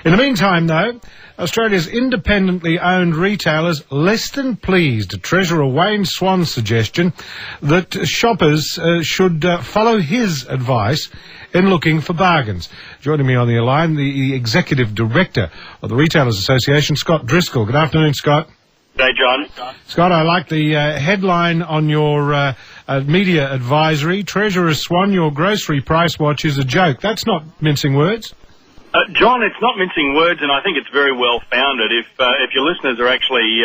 In the meantime, though, Australia's independently owned retailers less than pleased Treasurer Wayne Swan's suggestion that shoppers should follow his advice in looking for bargains. Joining me on the line, the Executive Director of the Retailers Association, Scott Driscoll. Good afternoon, Scott. Hey, John. Scott, I like the headline on your media advisory. Treasurer Swan, your grocery price watch is a joke. That's not mincing words. John, it's not mincing words, and I think it's very well founded. If your listeners are actually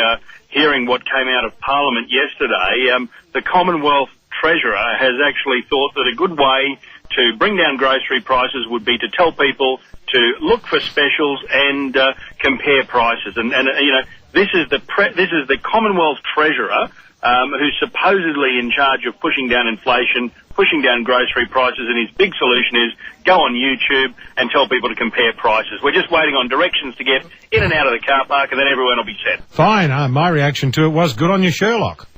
hearing what came out of Parliament yesterday, the Commonwealth Treasurer has actually thought that a good way to bring down grocery prices would be to tell people to look for specials and compare prices. And you know, this is the Commonwealth Treasurer who's supposedly in charge of pushing down inflation, pushing down grocery prices, and his big solution is go on YouTube and tell people to compare prices. We're just waiting on directions to get in and out of the car park, and then everyone will be set. Fine. My reaction to it was good on you, Sherlock.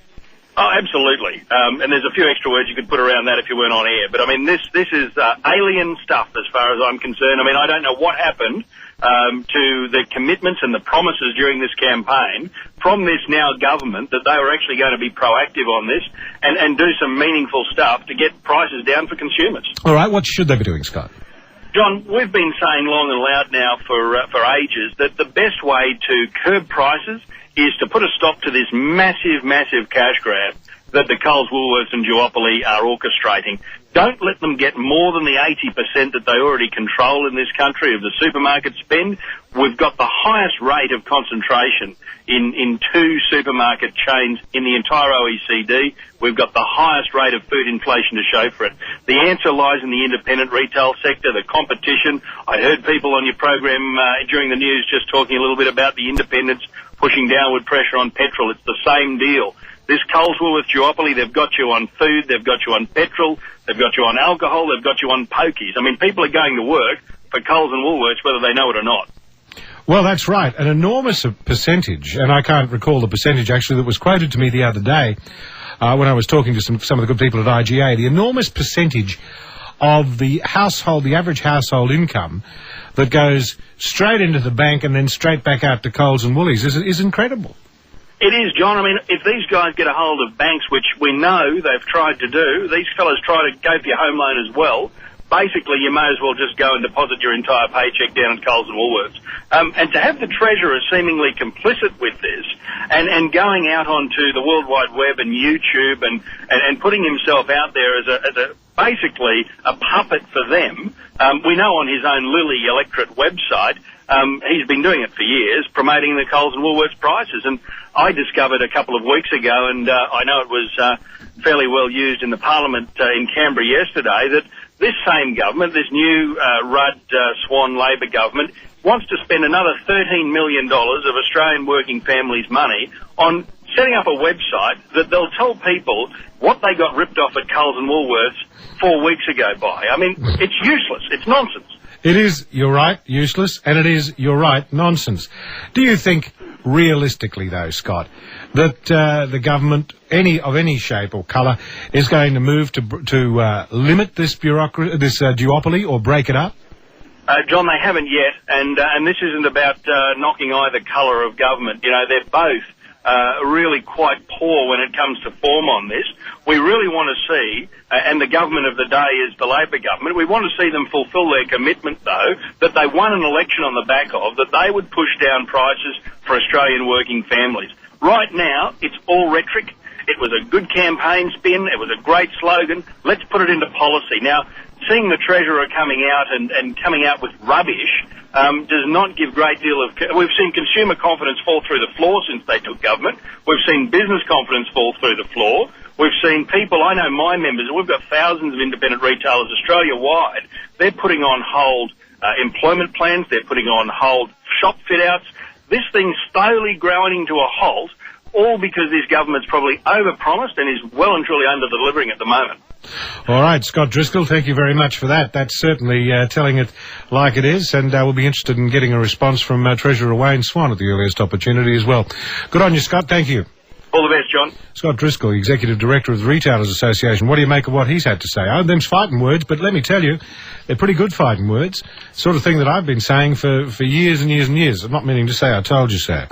Oh, absolutely. And there's a few extra words you could put around that if you weren't on air. But, I mean, this is alien stuff as far as I'm concerned. I mean, I don't know what happened to the commitments and the promises during this campaign from this now government that they were actually going to be proactive on this and do some meaningful stuff to get prices down for consumers. All right, what should they be doing, Scott? John, we've been saying long and loud now for ages that the best way to curb prices is to put a stop to this massive, massive cash grab that the Coles, Woolworths and duopoly are orchestrating. Don't let them get more than the 80% that they already control in this country of the supermarket spend. We've got the highest rate of concentration in two supermarket chains in the entire OECD. We've got the highest rate of food inflation to show for it. The answer lies in the independent retail sector, the competition. I heard people on your program during the news just talking a little bit about the independents pushing downward pressure on petrol. It's the same deal. This Coles Woolworths duopoly, they've got you on food, they've got you on petrol, they've got you on alcohol, they've got you on pokies. I mean, people are going to work for Coles and Woolworths whether they know it or not. Well, that's right. An enormous percentage, and I can't recall the percentage actually that was quoted to me the other day when I was talking to some of the good people at IGA, the enormous percentage of the average household income that goes straight into the bank and then straight back out to Coles and Woolies is incredible. It is, John. I mean, if these guys get a hold of banks, which we know they've tried to do, these fellas try to go for your home loan as well. Basically, you may as well just go and deposit your entire paycheck down at Coles and Woolworths. And to have the Treasurer seemingly complicit with this and going out onto the World Wide Web and YouTube and putting himself out there as a basically a puppet for them, we know on his own Lilly electorate website, he's been doing it for years, promoting the Coles and Woolworths prices. And I discovered a couple of weeks ago, and I know it was fairly well used in the Parliament in Canberra yesterday, that this same government, this new Rudd-Swan Labor government, wants to spend another $13 million of Australian working families' money on setting up a website that they'll tell people what they got ripped off at Coles and Woolworths 4 weeks ago by. I mean, it's useless. It's nonsense. It is, you're right, useless, and it is, you're right, nonsense. Do you think, realistically though, Scott, that the government, of any shape or colour, is going to move to limit this duopoly or break it up? John, they haven't yet, and this isn't about knocking either colour of government. You know, they're both really quite poor when it comes to form on this. We really want to see, and the government of the day is the Labor government, we want to see them fulfil their commitment, though, that they won an election on the back of, that they would push down prices for Australian working families. Right now, it's all rhetoric. It was a good campaign spin. It was a great slogan. Let's put it into policy. Now, seeing the Treasurer coming out and coming out with rubbish does not give a great deal of... We've seen consumer confidence fall through the floor since they took government. We've seen business confidence fall through the floor. We've seen people, I know my members, we've got thousands of independent retailers Australia-wide. They're putting on hold employment plans. They're putting on hold shop fit-outs. This thing's slowly growing to a halt, all because this government's probably overpromised and is well and truly under-delivering at the moment. All right, Scott Driscoll, thank you very much for that. That's certainly telling it like it is, and we'll be interested in getting a response from Treasurer Wayne Swan at the earliest opportunity as well. Good on you, Scott. Thank you. All the best, John. Scott Driscoll, Executive Director of the Retailers Association. What do you make of what he's had to say? Oh, them's fighting words, but let me tell you, they're pretty good fighting words. Sort of thing that I've been saying for years and years and years. I'm not meaning to say I told you so.